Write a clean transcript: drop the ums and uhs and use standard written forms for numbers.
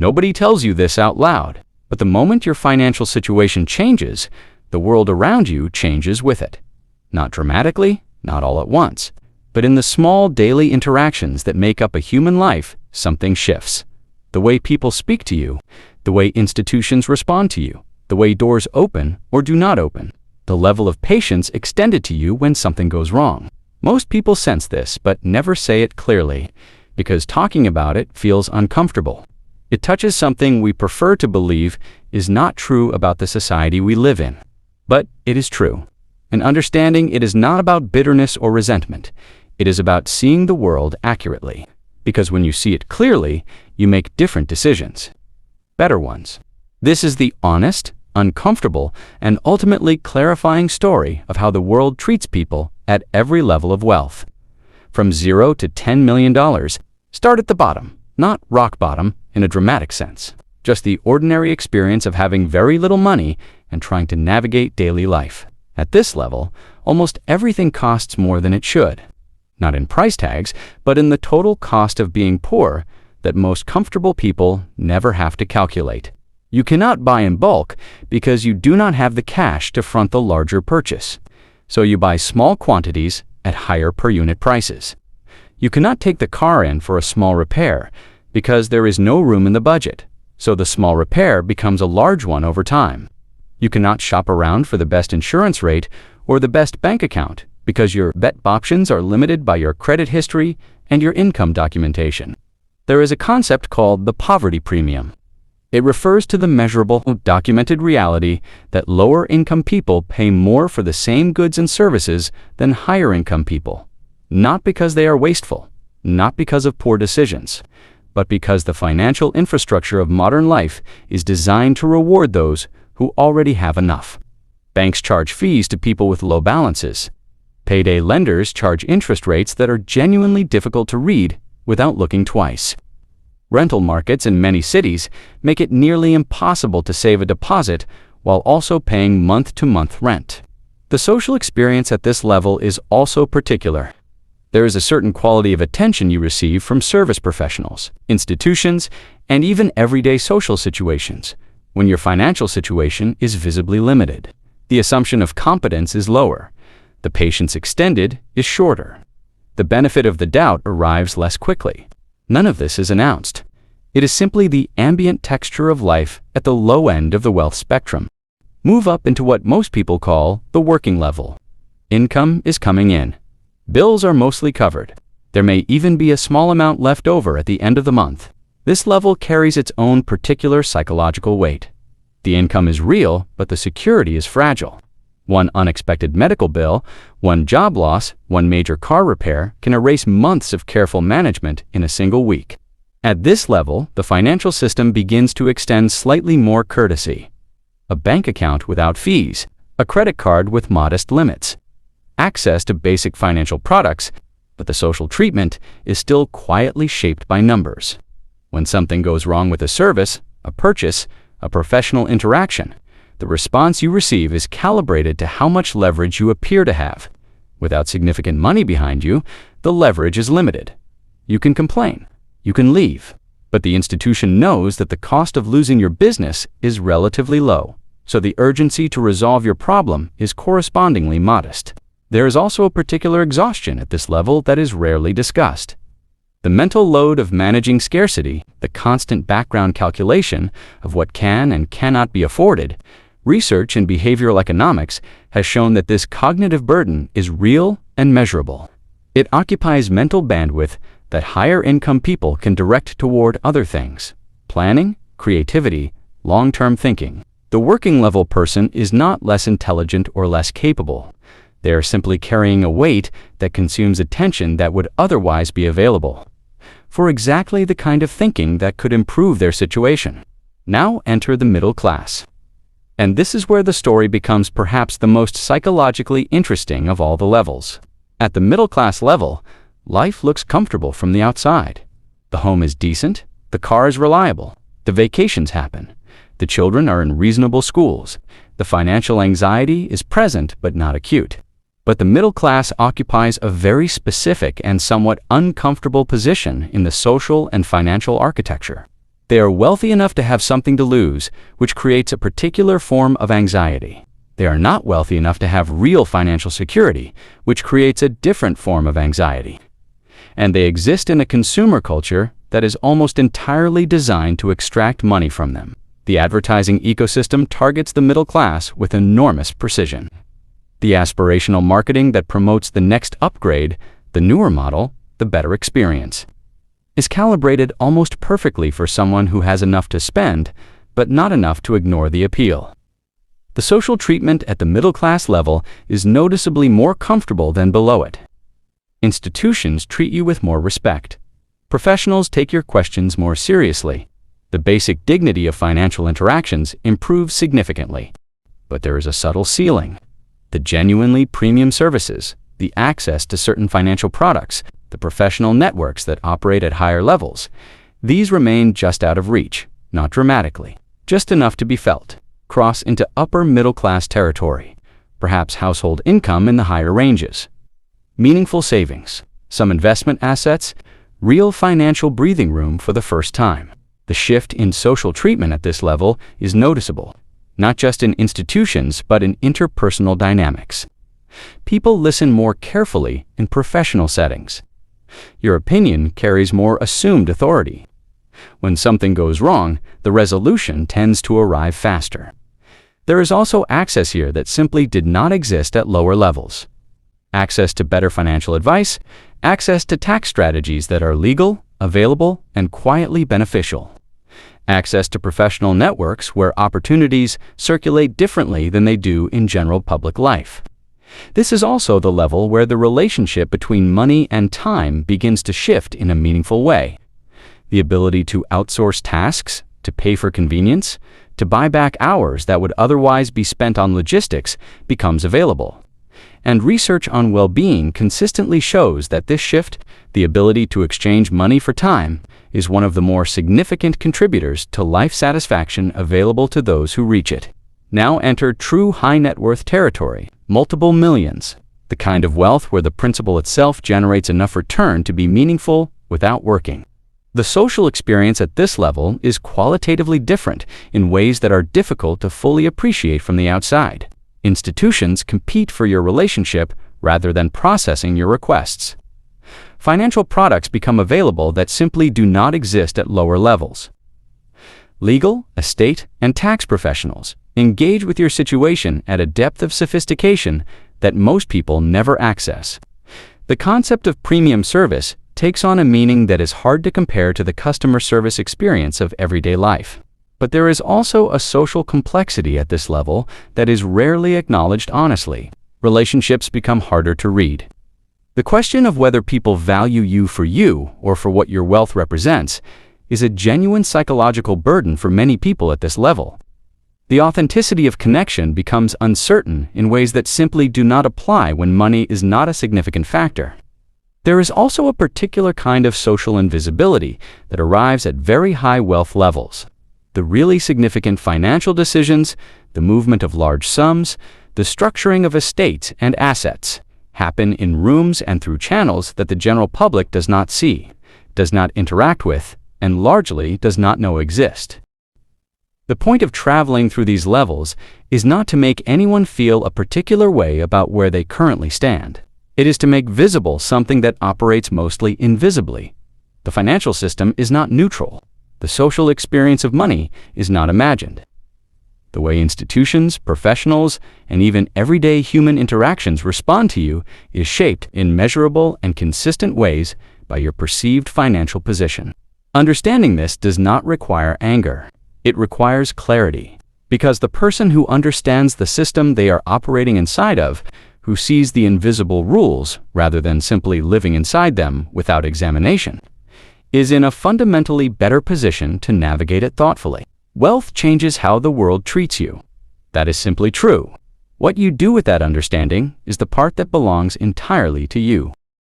Nobody tells you this out loud, but the moment your financial situation changes, the world around you changes with it. Not dramatically, not all at once, but in the small daily interactions that make up a human life, something shifts. The way people speak to you, the way institutions respond to you, the way doors open or do not open, the level of patience extended to you when something goes wrong. Most people sense this, but never say it clearly, because talking about it feels uncomfortable. It touches something we prefer to believe is not true about the society we live in. But it is true. And understanding it is not about bitterness or resentment. It is about seeing the world accurately. Because when you see it clearly, you make different decisions. Better ones. This is the honest, uncomfortable, and ultimately clarifying story of how the world treats people at every level of wealth. From $0 to $10 million, start at the bottom, not rock bottom in a dramatic sense. Just the ordinary experience of having very little money and trying to navigate daily life. At this level, almost everything costs more than it should. Not in price tags, but in the total cost of being poor that most comfortable people never have to calculate. You cannot buy in bulk because you do not have the cash to front the larger purchase. So you buy small quantities at higher per unit prices. You cannot take the car in for a small repair because there is no room in the budget. So the small repair becomes a large one over time. You cannot shop around for the best insurance rate or the best bank account because your bet options are limited by your credit history and your income documentation. There is a concept called the poverty premium. It refers to the measurable, documented reality that lower-income people pay more for the same goods and services than higher-income people, not because they are wasteful, not because of poor decisions, but because the financial infrastructure of modern life is designed to reward those who already have enough. Banks charge fees to people with low balances. Payday lenders charge interest rates that are genuinely difficult to read without looking twice. Rental markets in many cities make it nearly impossible to save a deposit while also paying month-to-month rent. The social experience at this level is also particular. There is a certain quality of attention you receive from service professionals, institutions, and even everyday social situations when your financial situation is visibly limited. The assumption of competence is lower. The patience extended is shorter. The benefit of the doubt arrives less quickly. None of this is announced. It is simply the ambient texture of life at the low end of the wealth spectrum. Move up into what most people call the working level. Income is coming in. Bills are mostly covered. There may even be a small amount left over at the end of the month. This level carries its own particular psychological weight. The income is real, but the security is fragile. One unexpected medical bill, one job loss, one major car repair can erase months of careful management in a single week. At this level, the financial system begins to extend slightly more courtesy. A bank account without fees, a credit card with modest limits, access to basic financial products, but the social treatment is still quietly shaped by numbers. When something goes wrong with a service, a purchase, a professional interaction, the response you receive is calibrated to how much leverage you appear to have. Without significant money behind you, the leverage is limited. You can complain. You can leave. But the institution knows that the cost of losing your business is relatively low, so the urgency to resolve your problem is correspondingly modest. There is also a particular exhaustion at this level that is rarely discussed. The mental load of managing scarcity, the constant background calculation of what can and cannot be afforded. Research in behavioral economics has shown that this cognitive burden is real and measurable. It occupies mental bandwidth that higher-income people can direct toward other things: planning, creativity, long-term thinking. The working-level person is not less intelligent or less capable. They are simply carrying a weight that consumes attention that would otherwise be available for exactly the kind of thinking that could improve their situation. Now enter the middle class. And this is where the story becomes perhaps the most psychologically interesting of all the levels. At the middle class level, life looks comfortable from the outside. The home is decent, the car is reliable, the vacations happen, the children are in reasonable schools, the financial anxiety is present but not acute. But the middle class occupies a very specific and somewhat uncomfortable position in the social and financial architecture. They are wealthy enough to have something to lose, which creates a particular form of anxiety. They are not wealthy enough to have real financial security, which creates a different form of anxiety. And they exist in a consumer culture that is almost entirely designed to extract money from them. The advertising ecosystem targets the middle class with enormous precision. The aspirational marketing that promotes the next upgrade, the newer model, the better experience, is calibrated almost perfectly for someone who has enough to spend, but not enough to ignore the appeal. The social treatment at the middle class level is noticeably more comfortable than below it. Institutions treat you with more respect. Professionals take your questions more seriously. The basic dignity of financial interactions improves significantly. But there is a subtle ceiling. The genuinely premium services, the access to certain financial products, the professional networks that operate at higher levels, these remain just out of reach, not dramatically, just enough to be felt, cross into upper middle class territory, perhaps household income in the higher ranges. Meaningful savings, some investment assets, real financial breathing room for the first time. The shift in social treatment at this level is noticeable, not just in institutions but in interpersonal dynamics. People listen more carefully in professional settings. Your opinion carries more assumed authority. When something goes wrong, the resolution tends to arrive faster. There is also access here that simply did not exist at lower levels. Access to better financial advice, access to tax strategies that are legal, available, and quietly beneficial. Access to professional networks where opportunities circulate differently than they do in general public life. This is also the level where the relationship between money and time begins to shift in a meaningful way. The ability to outsource tasks, to pay for convenience, to buy back hours that would otherwise be spent on logistics becomes available. And research on well-being consistently shows that this shift, the ability to exchange money for time, is one of the more significant contributors to life satisfaction available to those who reach it. Now enter true high net worth territory, multiple millions, the kind of wealth where the principle itself generates enough return to be meaningful without working. The social experience at this level is qualitatively different in ways that are difficult to fully appreciate from the outside. Institutions compete for your relationship rather than processing your requests. Financial products become available that simply do not exist at lower levels. Legal, estate, and tax professionals engage with your situation at a depth of sophistication that most people never access. The concept of premium service takes on a meaning that is hard to compare to the customer service experience of everyday life. But there is also a social complexity at this level that is rarely acknowledged honestly. Relationships become harder to read. The question of whether people value you or for what your wealth represents is a genuine psychological burden for many people at this level. The authenticity of connection becomes uncertain in ways that simply do not apply when money is not a significant factor. There is also a particular kind of social invisibility that arrives at very high wealth levels. The really significant financial decisions, the movement of large sums, the structuring of estates and assets happen in rooms and through channels that the general public does not see, does not interact with, and largely does not know exist. The point of traveling through these levels is not to make anyone feel a particular way about where they currently stand. It is to make visible something that operates mostly invisibly. The financial system is not neutral. The social experience of money is not imagined. The way institutions, professionals, and even everyday human interactions respond to you is shaped in measurable and consistent ways by your perceived financial position. Understanding this does not require anger. It requires clarity, because the person who understands the system they are operating inside of, who sees the invisible rules rather than simply living inside them without examination, is in a fundamentally better position to navigate it thoughtfully. Wealth changes how the world treats you. That is simply true. What you do with that understanding is the part that belongs entirely to you.